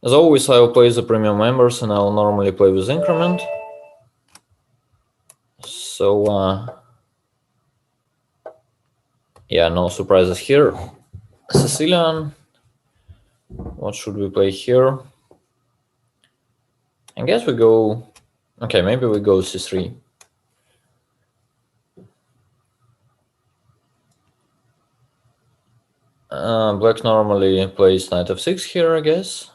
As always, I will play the premium members and I'll normally play with increment. So, yeah, no surprises here. Sicilian. What should we play here? I guess we go... Okay, maybe we go c3. Black normally plays knight f6 here, I guess.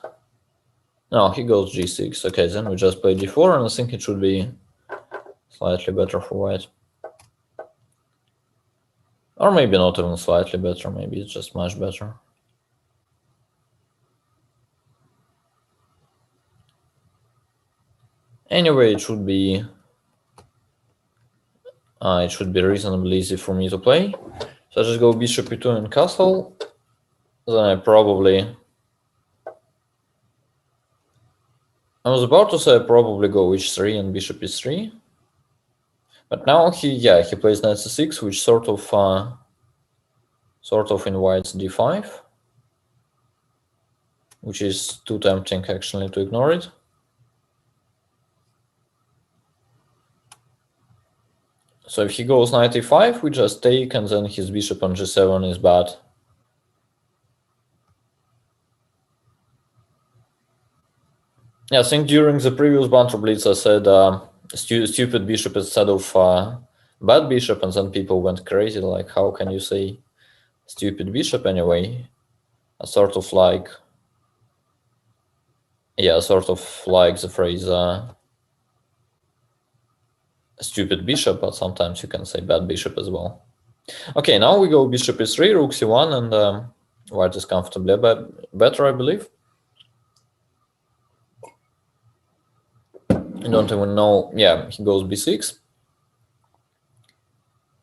No, he goes g6. Okay, then we just play d4, and I think it should be slightly better for white. Or maybe not even slightly better, maybe it's just much better. Anyway, it should be reasonably easy for me to play. So I just go bishop e2 and castle. Then I was about to say I probably go h3 and bishop e3. But now he plays knight c6, which sort of invites d5, which is too tempting actually to ignore it. So if he goes knight e5, we just take, and then his bishop on g7 is bad. Yeah, I think during the previous Banter Blitz I said stupid bishop instead of bad bishop, and then people went crazy, like, how can you say stupid bishop anyway? I sort of like the phrase stupid bishop, but sometimes you can say bad bishop as well. Okay, now we go bishop e3, rook c1, and white is comfortably better, I believe. I don't even know. Yeah, he goes b6,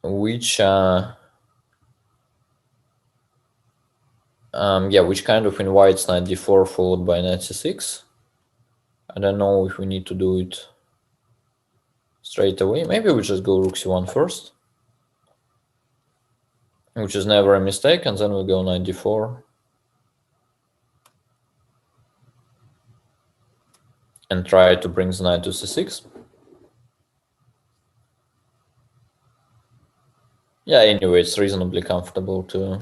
which which kind of invites knight d4 followed by knight c6. I don't know if we need to do it straight away. Maybe we just go rook c1 first, which is never a mistake, and then we go knight d4 and try to bring the knight to c6. Yeah, anyway, it's reasonably comfortable to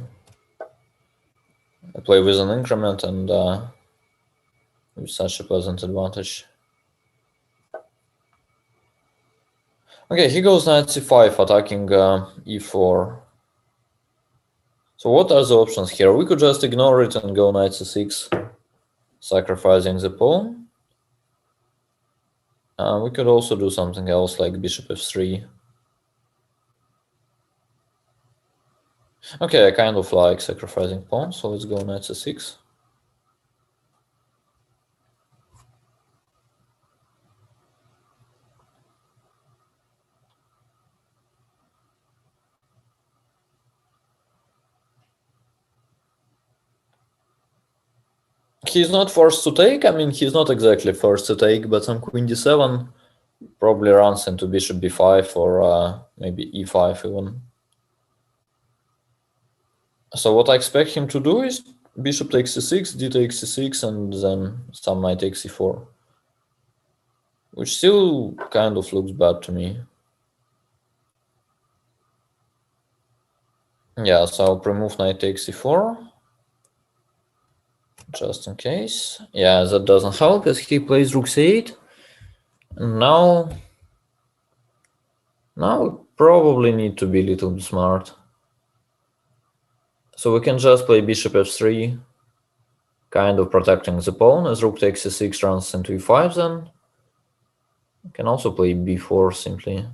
play with an increment and with such a pleasant advantage. Okay, he goes knight c5, attacking e4. So what are the options here? We could just ignore it and go knight c6, sacrificing the pawn. We could also do something else like bishop f3. Okay, I kind of like sacrificing pawn, so let's go knight c6. He's not forced to take. I mean, he's not exactly forced to take, but some queen d7 probably runs into bishop b5 or maybe e5 even. So what I expect him to do is bishop takes c6, d takes c6, and then some knight takes e4, which still kind of looks bad to me. Yeah, so I'll remove knight takes e4, just in case. Yeah, that doesn't help as he plays rook c8. And now we probably need to be a little bit smart. So we can just play bishop f3, kind of protecting the pawn, as rook takes c6 runs into e5 then. We can also play b4 simply.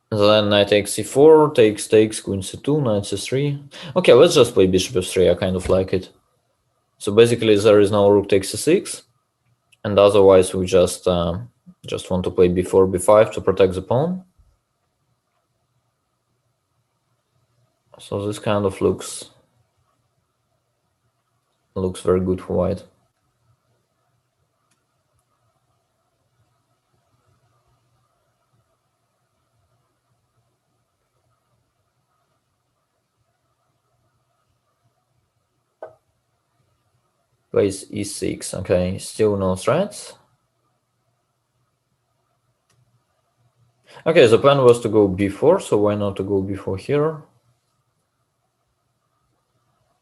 Then knight takes c4, takes, queen c2, knight c3. Okay, let's just play bishop f3, I kind of like it. So basically there is no rook takes c6, and otherwise we just want to play b4, b5 to protect the pawn. So this kind of looks very good for white. Plays e6. Okay, still no threats. Okay, the plan was to go b4, so why not to go b4 here?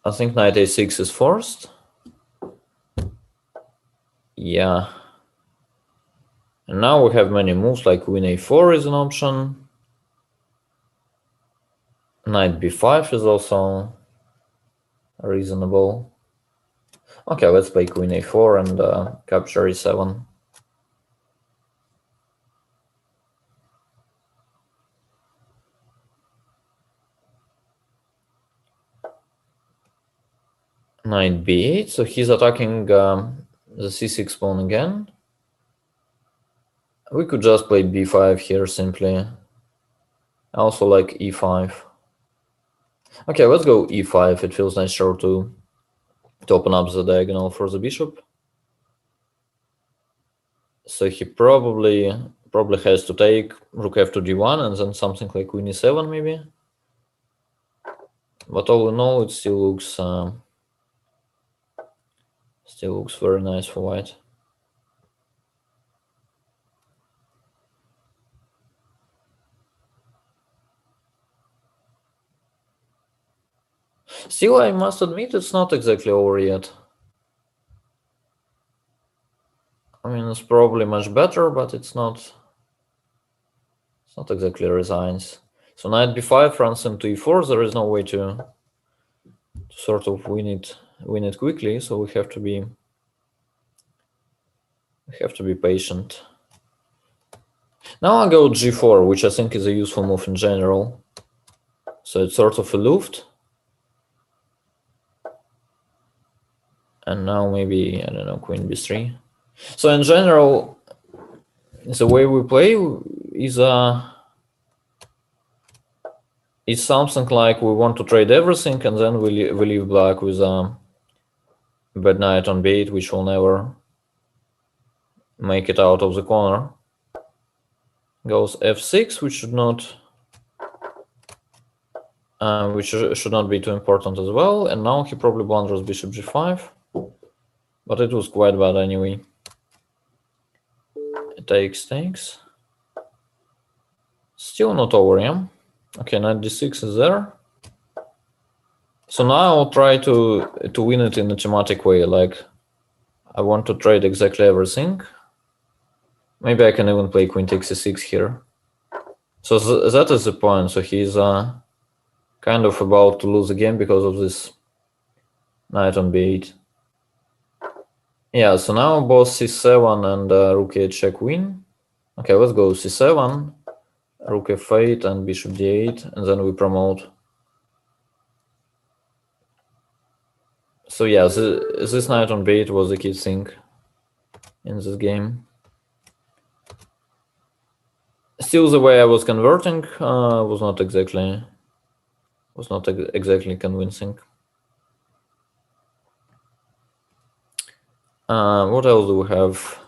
I think knight a6 is forced. Yeah. And now we have many moves, like queen a4 is an option. Knight b5 is also reasonable. Okay, let's play queen a4 and capture e7. Knight b8, so he's attacking the c6 pawn again. We could just play b5 here simply. I also like e5. Okay, let's go e5. It feels nicer to open up the diagonal for the bishop. So he probably has to take rook f to d1 and then something like queen e7 maybe. But all in all, it still looks very nice for white. Still, I must admit, it's not exactly over yet. I mean, it's probably much better, but it's not exactly resigns. So knight b5 runs into e4. There is no way to sort of win it quickly. So we have to be patient. Now I go g4, which I think is a useful move in general. So it's sort of a luft. And now maybe, I don't know, queen b3. So in general, the way we play is it's something like we want to trade everything, and then we leave black with a bad knight on b8, which will never make it out of the corner. Goes f6, which should not be too important as well. And now he probably blunders bishop g5, but it was quite bad anyway. Takes. Still not over, yeah? Okay, knight d6 is there. So now I'll try to win it in a thematic way, like I want to trade exactly everything. Maybe I can even play queen takes e6 here. So that is the point. So he's kind of about to lose the game because of this knight on b8. Yeah, so now both c7 and rook a8 check win. Okay, let's go c7, rook f8 and bishop d8, and then we promote. So yeah, this knight on b8 was the key thing in this game. Still, the way I was converting was not exactly convincing. What else do we have?